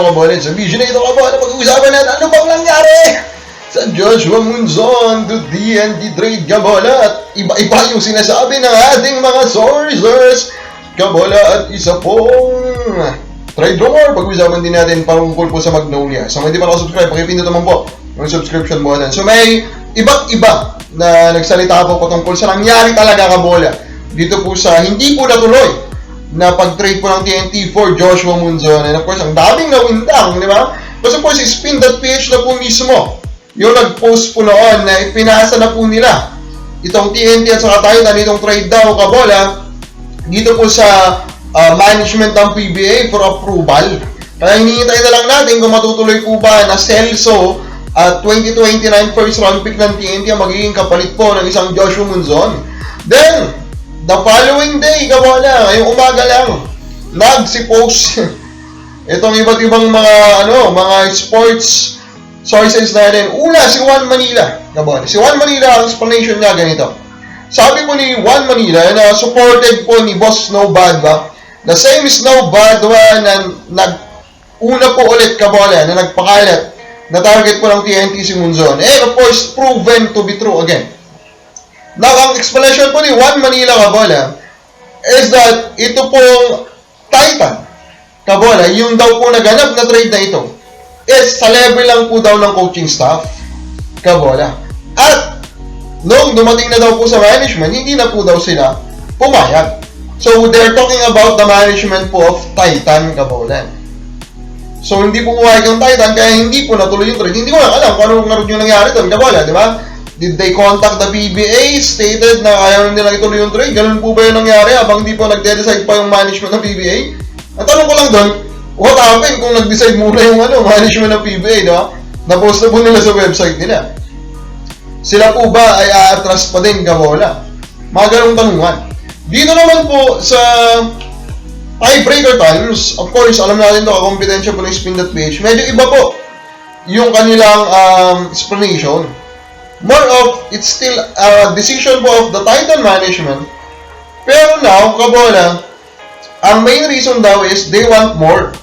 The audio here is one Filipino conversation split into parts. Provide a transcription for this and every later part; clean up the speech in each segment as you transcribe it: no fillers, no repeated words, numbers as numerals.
kabola. Sa video na ito kabola, pag-uusapan natin ano bang nangyari sa Joshua Monzon to TNT trade kabola. At iba-iba yung sinasabi ng ating mga sources kabola. At isa pong trade rumor, pag-uusapan din natin pangungkol po sa Magnolia. So kung hindi pa nakasubscribe, pakipindot naman po yung subscription button. So may iba't iba na nagsalita po patungkol sa nangyari talaga kabola dito po sa hindi po natuloy na pag-trade po ng TNT for Joshua Monzon. And of course, ang daming nawindang, di ba? Kasi po si Spin.ph na po mismo yung nag-post po noon na ipinasa na po nila itong TNT at saka Titan, itong trade daw kabola dito po sa management ng PBA for approval. Kaya hinihintay na lang natin kung matutuloy po ba na Celso at 2029 first round pick ng TNT ang magiging kapalit po ng isang Joshua Monzon. Then, the following day, kabola, ngayong umaga lang, nagsi-post itong iba't ibang mga sports sources natin. Una, si Juan Manila, kabola. Si Juan Manila, ang explanation niya ganito. Sabi po ni Juan Manila na supported po ni Boss Snow Badwa, the same Snow Badwa na una po ulit kabola, na nagpakalat na target po ng TNT si Monzon. And of course, proven to be true again. Now, ang explanation po ni Juan Manila kabola is that ito pong Titan kabola, yung daw po naganap na trade na ito is sa level lang po daw ng coaching staff kabola. At nung dumating na daw po sa management, hindi na po daw sila pumayag. So, they're talking about the management po of Titan kabola. So, hindi po pumayag yung Titan, kaya hindi po natuloy yung trade. Hindi ko lang alam kung ano yung nangyari doon kabola, di ba? Did they contact the PBA, stated na ayaw nilang ituloy yung trade? Ganun po ba yung nangyari habang hindi po nag-decide pa yung management ng PBA? Ang tanong ko lang doon, what happened kung nag-decide muna yung management ng PBA, di ba? Na-post na po nila sa website nila. Sila po ba ay aatras pa din kabola? Mga ganong tanungan. Dito naman po sa tiebreaker times, of course, alam natin ito, kompetensya po ng Spin.ph. Medyo iba po yung kanilang explanation. More of, it's still a decision po of the Titan management. Pero now, kabola, ang main reason daw is they want more.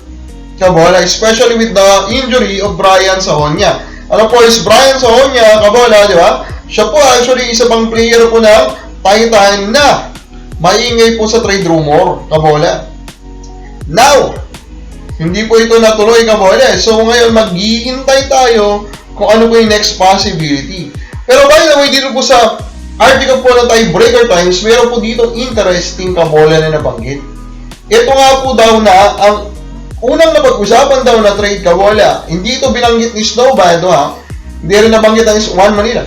Kabola, especially with the injury of Brian Sahonia. Ano po is Brian Sahonia, kabola, di ba? Siya po actually isa pang player po ng Titan na maingay po sa trade rumor, kabola. Now, hindi po ito natuloy kabola. So ngayon, maghihintay tayo kung ano po yung next possibility. Pero by the way, dito po sa article po ng Tiebreaker Times, meron po dito interesting kabola na nabanggit. Ito nga po daw na ang unang napag-usapan daw na trade kabola, hindi ito binanggit ni Snow Badwa, hindi rin nabanggit ang Juan Manila,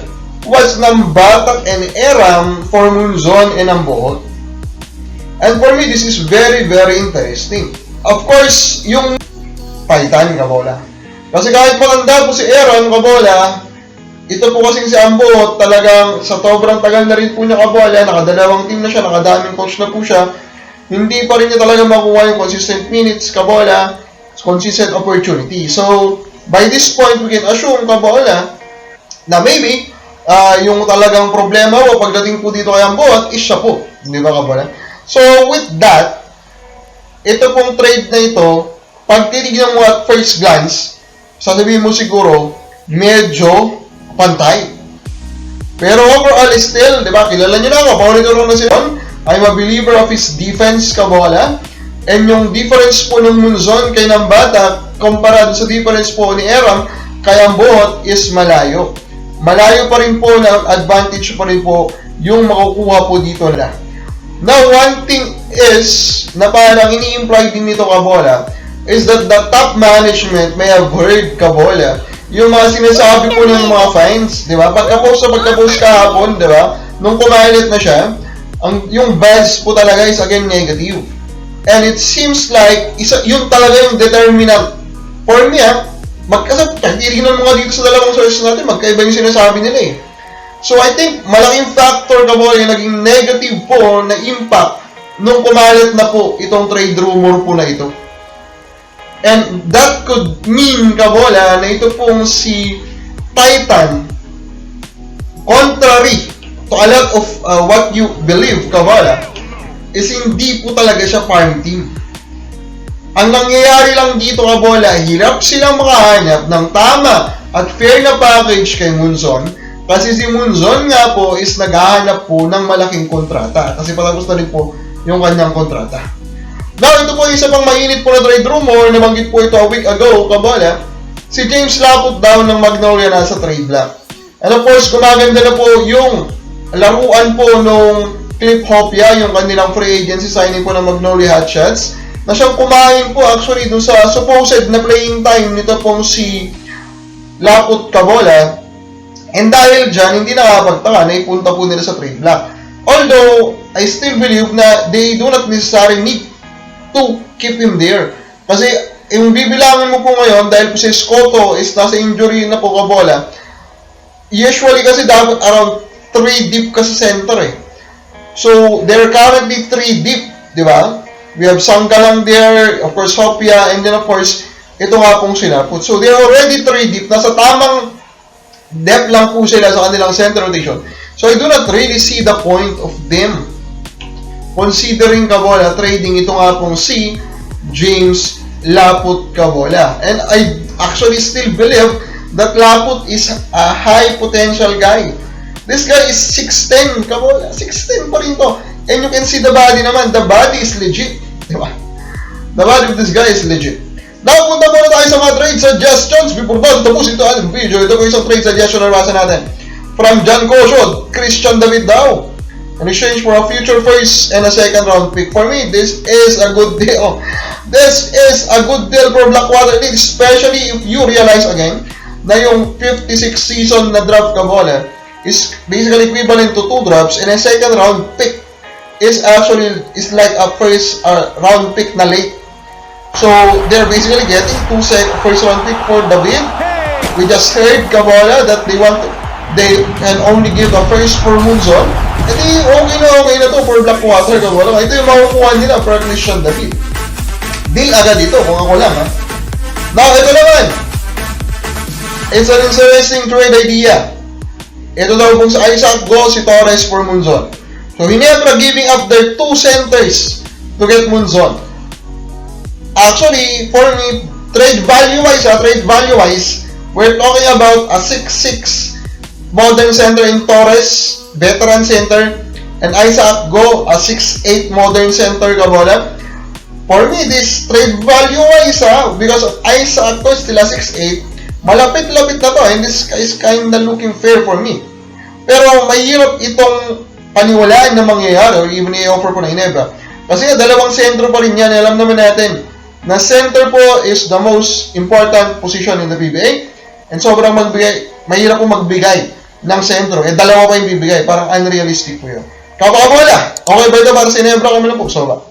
was ng Batak and Eram for Monzon and Ambohot. And for me, this is very, very interesting. Of course, yung Titan kabola. Kasi kahit maganda po si Eram kabola, ito po kasing si Ambohot, talagang sa sobrang tagal na rin po niya kabola, nakadalawang team na siya, nakadaming coach na po siya, hindi pa rin niya talaga makuha yung consistent minutes kabola, consistent opportunity. So, by this point, we can assume kabola na maybe yung talagang problema o pagdating po dito kay Ambohot is siya po. Hindi ba kabola? So, with that, ito pong trade na ito, pag titignan mo at first glance, sasabihin mo siguro, medyo pantay. Pero overall still, di ba, kilala nyo na, kapaulit ko na siya. I'm a believer of his defense, kabola. And yung difference po ng Monzon kay ng Batak, kumpara sa difference po ni Eram kay Ambohot is malayo. Malayo pa rin po na advantage pa rin po yung makukuha po dito na. Now, one thing is, na parang ini-imply din nito kabola, is that the top management may have heard kabola yung mga sinasabi po ng mga fans, di ba? Pagka-post kahapon, di ba? Nung kumalit na siya, yung buzz po talaga is again negative. And it seems like, yun talaga yung determinant. For me, titignan mo nga dito sa dalawang sources natin, magkaiba yung sinasabi nila eh. So I think, malaking factor kabola yung naging negative po na impact nung kumalit na po itong trade rumor po na ito. And that could mean, kabola, na ito pong si Titan, contrary to a lot of what you believe, kabola, is hindi po talaga siya farm team. Ang nangyayari lang dito, kabola, hirap silang makahanap ng tama at fair na package kay Munson. Kasi si Munson nga po is naghahanap po ng malaking kontrata. Kasi patapos na rin po yung kanyang kontrata. Now, ito po isa pang mainit po na trade rumor. Nabanggit po ito a week ago, kabola. Si James Laput daw ng Magnolia nasa trade block. And of course, gumaganda na po yung laruan po nung Cliff Hopia, yung kanilang free agency signing po ng Magnolia Hotshots, na siyang kumain po actually dun sa supposed na playing time nito pong si Laput, kabola. And dahil dyan, hindi nakapagtaka na ipunta po nila sa trade block. Although, I still believe na they do not necessarily need to keep him there. Kasi, yung bibilangan mo po ngayon, dahil po si Scotto is nasa injury na po, kabola, usually kasi dapat around 3 deep ka sa center eh. So, they're currently 3 deep, di ba? We have Sangkalang there, of course, Hopia, and then of course, ito nga pong sinapot. So, they're already 3 deep. Nasa tamang depth lang po sila sa kanilang center rotation. So, I do not really see the point of them considering, kabola, trading ito nga pong si James Laput, kabola. And I actually still believe that Laput is a high potential guy. This guy is 6'10", kabola. 6'10" pa rin to. And you can see the body naman. The body is legit. Diba? The body of this guy is legit. Now, punta muna tayo sa mga trade suggestions. Before ba, tapos ito ang video. Ito po isang trade suggestion na nabasa natin. From John Coshod, Christian David daw. In exchange for a future first and a second round pick. For me, this is a good deal. This is a good deal for Blackwater League, especially if you realize again na yung 56 season na draft, kabola, is basically equivalent to 2 drafts, and a second round pick is like a first round pick na late. So they're basically getting 2 first round pick for David. We just heard, kabola, that they can only give a first for Munson. E di okay na to for Blackwater, kabola. Ito yung makukuha nila for Christian David. Deal agad ito kung ako lang, ha. Now, ito naman. It's an interesting trade idea. Ito daw kung sa Isaac Go, si Torres for Munson. So, Ginebra giving up their 2 centers to get Munson. Actually, for me, trade value-wise, we're talking about a 6'6" modern center in Torres, veteran center, and Isaac Go, a 6'8" modern center, kabola. For me, this trade value-wise, because Isaac Go is still a 6'8", malapit-lapit na to, and this is kinda looking fair for me. Pero mahirap itong paniwalaan na mangyayari or even i-offer po na Ginebra. Kasi dalawang sentro pa rin yan. Alam naman natin na center po is the most important position in the PBA. And sobrang mahirap po magbigay ng sentro. Dalawa pa yung bibigay. Parang unrealistic po yun. Kapakabola! Okay ba ito para sa Ginebra? Kami lang po. So ba?